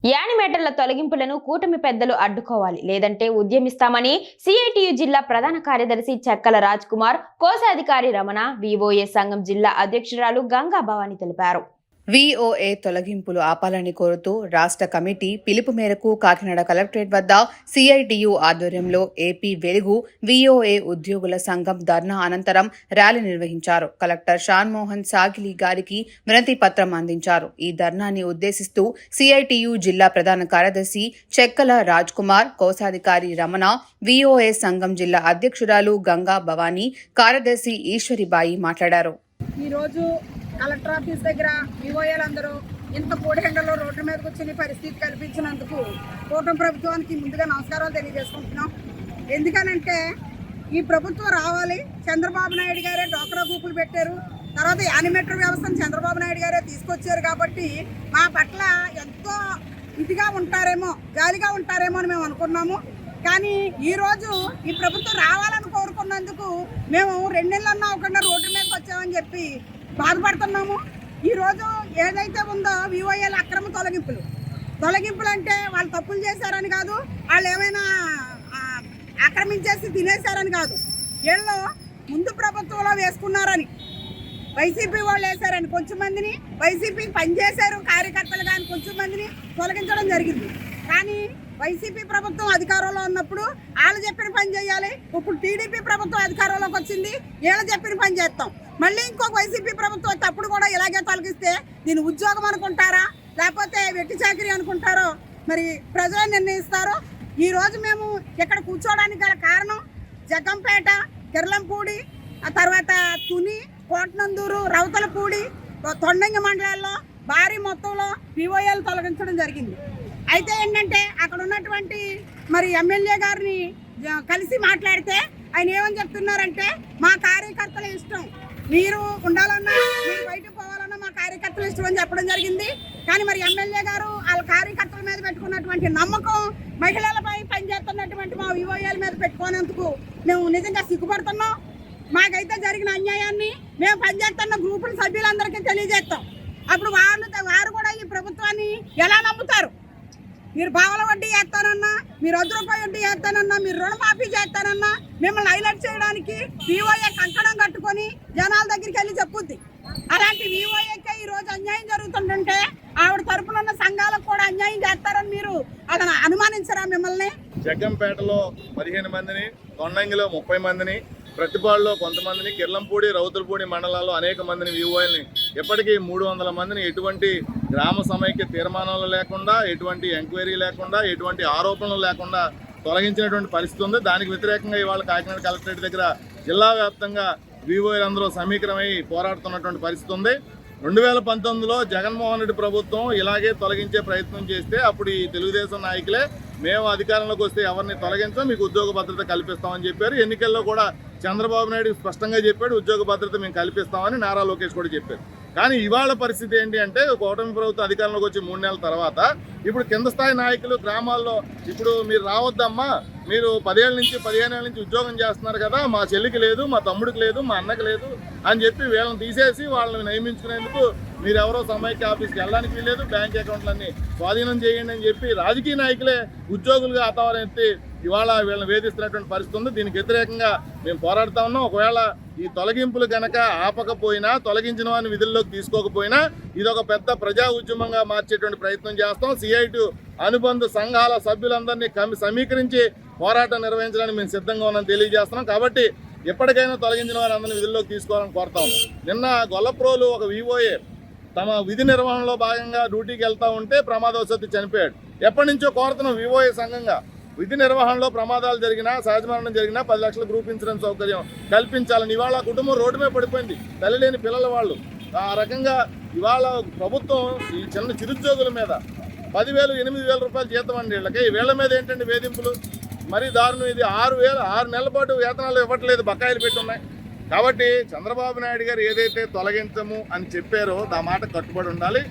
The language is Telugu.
యానిమేటర్ల తొలగింపులను కూటమి పెద్దలు అడ్డుకోవాలి, లేదంటే ఉద్యమిస్తామని సిఐటియు జిల్లా ప్రధాన కార్యదర్శి చెక్కల రాజ్ కుమార్, కోశాధికారి రమణ, వివోఏ సంఘం జిల్లా అధ్యక్షురాలు గంగా భవాని తెలిపారు. విఓఏ తొలగింపులు ఆపాలని కోరుతూ రాష్ట్ర కమిటీ పిలుపు మేరకు కాకినాడ కలెక్టరేట్ వద్ద సిఐటియు ఆధ్వర్యంలో ఏపీ వెలుగు విఓఏ ఉద్యోగుల సంఘం ధర్నా అనంతరం ర్యాలీ నిర్వహించారు. కలెక్టర్ షాన్ మోహన్ సాగిలి గారికి వినతి పత్రం అందించారు. ఈ ధర్నాని ఉద్దేశిస్తూ సిఐటియు జిల్లా ప్రధాన కార్యదర్శి చెక్కల రాజ్ కుమార్, కోశాధికారి రమణ, విఓఏ సంఘం జిల్లా అధ్యక్షురాలు గంగా భవాని, కార్యదర్శి ఈశ్వరిబాయి మాట్లాడారు. ఈరోజు కలెక్టర్ ఆఫీస్ దగ్గర వివోఏలందరూ ఇంత కోడిహెండలో రోడ్డు మీదకి వచ్చిన పరిస్థితి కల్పించినందుకు కూటమి ప్రభుత్వానికి ముందుగా నమస్కారాలు తెలియజేసుకుంటున్నాం. ఎందుకనంటే ఈ ప్రభుత్వం రావాలి, చంద్రబాబు నాయుడు గారే డోక్రా గ్రూపులు పెట్టారు, తర్వాత యానిమేటర్ వ్యవస్థను చంద్రబాబు నాయుడు గారే తీసుకొచ్చారు. కాబట్టి మా పట్ల ఎంతో ఇదిగా ఉంటారేమో, జాలిగా ఉంటారేమో అని మేము అనుకున్నాము. కానీ ఈరోజు ఈ ప్రభుత్వం రావాలని కోరుకున్నందుకు మేము 2 నెలలన్నా అవ్వకుండా రోడ్డు మీదకి వచ్చామని చెప్పి బాధపడుతున్నాము. ఈరోజు ఏదైతే ఉందో వివోఏల అక్రమ తొలగింపులు అంటే వాళ్ళు తప్పులు చేశారని కాదు, వాళ్ళు ఏమైనా ఆక్రమించేసి తినేశారని కాదు, వీళ్ళు ముందు ప్రభుత్వంలో వేసుకున్నారని వైసీపీ వాళ్ళు వేశారని కొంచెం మందిని, వైసీపీకి పనిచేశారు కార్యకర్తలు కానీ కొంచెం మందిని తొలగించడం జరిగింది. కానీ వైసీపీ ప్రభుత్వం అధికారంలో ఉన్నప్పుడు వాళ్ళు చెప్పిన పని చేయాలి. ఇప్పుడు టీడీపీ ప్రభుత్వం అధికారంలోకి వచ్చింది, వీళ్ళు చెప్పిన పని చేస్తాం. మళ్ళీ ఇంకొక వైసీపీ ప్రభుత్వం వచ్చి అప్పుడు కూడా ఇలాగే తొలగిస్తే దీన్ని ఉద్యోగం అనుకుంటారా లేకపోతే వెట్టి చాకిరీ అనుకుంటారో మరి ప్రజలు నిర్ణయిస్తారు. ఈరోజు మేము ఇక్కడ కూర్చోవడానికి గల కారణం జగ్గంపేట, కిర్లంపూడి, ఆ తర్వాత తుని, కోటనందూరు, రౌతలపూడి, తొండంగి మండలాల్లో భారీ మొత్తంలో వివోఏలు తొలగించడం జరిగింది. అయితే ఏంటంటే అక్కడ ఉన్నటువంటి మరి ఎమ్మెల్యే గారిని కలిసి మాట్లాడితే ఆయన ఏమని చెప్తున్నారంటే మా కార్యకర్తల ఇష్టం, మీరు ఉండాలన్నా మీరు బయటకు పోవాలన్నా మా కార్యకర్తలు ఇష్టం అని చెప్పడం జరిగింది. కానీ మరి ఎమ్మెల్యే గారు వాళ్ళ కార్యకర్తల మీద పెట్టుకున్నటువంటి నమ్మకం మహిళలపై పనిచేస్తున్నటువంటి మా వివోఏల మీద పెట్టుకునేందుకు మేము నిజంగా సిగ్గుపడుతున్నాం. మాకైతే జరిగిన అన్యాయాన్ని మేము పనిచేస్తున్న గ్రూపుల సభ్యులందరికీ తెలియజేస్తాం. అప్పుడు వారు కూడా ఈ ప్రభుత్వాన్ని ఎలా నమ్ముతారు? మీరు పావల వడ్డీ చేస్తానన్నా, మీరు ₹1 వడ్డీ చేస్తానన్నా, మీరు రుణమాఫీ చేస్తానన్నా మిమ్మల్ని హైలైట్ చేయడానికి వివోఏ కంకణం కట్టుకొని జనాల దగ్గరికి వెళ్ళి చెప్పుద్ది. అలాంటి వివోఏకే ఈరోజు అన్యాయం జరుగుతుంటుంటే ఆవిడ తరపున ఉన్న సంఘాలకు కూడా అన్యాయం చేస్తారని మీరు అతను అనుమానించరా? మిమ్మల్ని జగ్గంపేటలో 15 మందిని, తొండంగిలో 30 మందిని, ప్రతిపాడులో కొంతమందిని, కిర్లంపూడి, రౌతులపూడి మండలాల్లో అనేక మందిని వివోఏల్ని ఇప్పటికీ 300 మందిని ఎటువంటి గ్రామ సమైక్య తీర్మానాలు లేకుండా, ఎటువంటి ఎంక్వైరీ లేకుండా, ఎటువంటి ఆరోపణలు లేకుండా తొలగించినటువంటి పరిస్థితి ఉంది. దానికి వ్యతిరేకంగా ఇవాళ కాకినాడ కలెక్టరేట్ దగ్గర జిల్లా వ్యాప్తంగా వివోఏలందరూ సమీకరమై పోరాడుతున్నటువంటి పరిస్థితి ఉంది. 2019లో జగన్మోహన్ రెడ్డి ప్రభుత్వం ఇలాగే తొలగించే ప్రయత్నం చేస్తే అప్పుడు ఈ తెలుగుదేశం నాయకులే మేము అధికారంలోకి వస్తే ఎవరిని తొలగించాం, మీకు ఉద్యోగ భద్రత కల్పిస్తామని చెప్పారు. ఎన్నికల్లో కూడా చంద్రబాబు నాయుడు స్పష్టంగా చెప్పాడు, ఉద్యోగ భద్రత మేము కల్పిస్తామని. నారా లోకేష్ కూడా చెప్పారు. కానీ ఇవాళ పరిస్థితి ఏంటి అంటే కూటమి ప్రభుత్వం అధికారంలోకి వచ్చి 3 నెలల తర్వాత ఇప్పుడు కింద స్థాయి నాయకులు గ్రామాల్లో ఇప్పుడు మీరు రావద్దమ్మా, మీరు 10 ఏళ్ళ నుంచి 15 ఏళ్ళ నుంచి ఉద్యోగం చేస్తున్నారు కదా, మా చెల్లికి లేదు, మా తమ్ముడికి లేదు, మా అన్నకి లేదు అని చెప్పి వీళ్ళని తీసేసి వాళ్ళని నియమించుకునేందుకు మీరెవరో సమైక్య ఆఫీస్కి వెళ్ళడానికి వీల్లేదు, బ్యాంక్ అకౌంట్లన్నీ స్వాధీనం చేయండి అని చెప్పి రాజకీయ నాయకులే ఉద్యోగులుగా ఆతావరం ఎత్తి ఇవాళ వీళ్ళని వేధిస్తున్నటువంటి పరిస్థితి ఉంది. దీనికి వ్యతిరేకంగా మేము పోరాడుతూ ఉన్నాం. ఒకవేళ ఈ తొలగింపులు కనుక ఆపకపోయినా, తొలగించిన వారిని విధుల్లోకి తీసుకోకపోయినా ఇదొక పెద్ద ప్రజా ఉద్యమంగా మార్చేటువంటి ప్రయత్నం చేస్తాం. సిఐటి అనుబంధ సంఘాల సభ్యులందరినీ సమీకరించి పోరాటం నిర్వహించడానికి మేము సిద్ధంగా ఉన్నామని తెలియజేస్తున్నాం. కాబట్టి ఎప్పటికైనా తొలగించిన వారందరినీ విధుల్లోకి తీసుకోవాలని కోరుతాం. నిన్న గొల్లప్రోలు ఒక వివోఏ తమ విధి నిర్వహణలో భాగంగా డ్యూటీకి వెళ్తూ ఉంటే ప్రమాదవశాత్తు చనిపోయాడు. ఎప్పటి నుంచో కోరుతున్నాం వివోఏ సంఘంగా విధి నిర్వహణలో ప్రమాదాలు జరిగినా, సహజ మరణం జరిగినా 10 లక్షల గ్రూప్ ఇన్సూరెన్స్ సౌకర్యం కల్పించాలని. ఇవాళ కుటుంబం రోడ్డు మీద పడిపోయింది, తల్లి లేని పిల్లల వాళ్ళు. ఆ రకంగా ఇవాళ ప్రభుత్వం ఈ చిన్న చిరుద్యోగుల మీద 10,000, 8,000 రూపాయలు జీతం అండి వీళ్ళకి. వీళ్ళ మీద ఏంటంటే వేధింపులు మరీ దారుణం. ఇది 6 నెలల పాటు వేతనాలు ఇవ్వట్లేదు, బకాయిలు పెట్టున్నాయి. కాబట్టి చంద్రబాబు నాయుడు గారు ఏదైతే తొలగించము అని చెప్పారో ఆ మాట కట్టుబడి ఉండాలి.